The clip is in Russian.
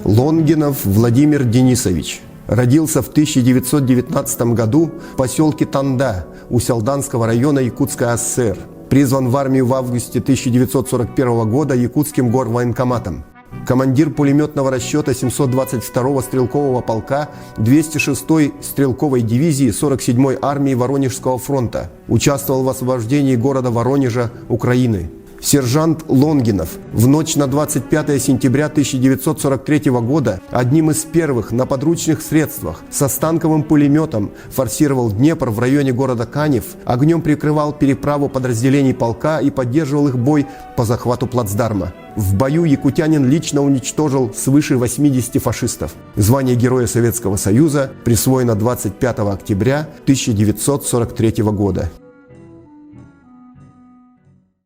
Лонгинов Владимир Денисович. Родился в 1919 году в поселке Танда Усть-Алданского района Якутской АССР. Призван в армию в августе 1941 года Якутским горвоенкоматом. Командир пулеметного расчета 722-го стрелкового полка 206-й стрелковой дивизии 47-й армии Воронежского фронта. Участвовал в освобождении города Воронежа, Украины. Сержант Лонгинов в ночь на 25 сентября 1943 года одним из первых на подручных средствах со станковым пулеметом форсировал Днепр в районе города Канев, огнем прикрывал переправу подразделений полка и поддерживал их бой по захвату плацдарма. В бою якутянин лично уничтожил свыше 80 фашистов. Звание Героя Советского Союза присвоено 25 октября 1943 года.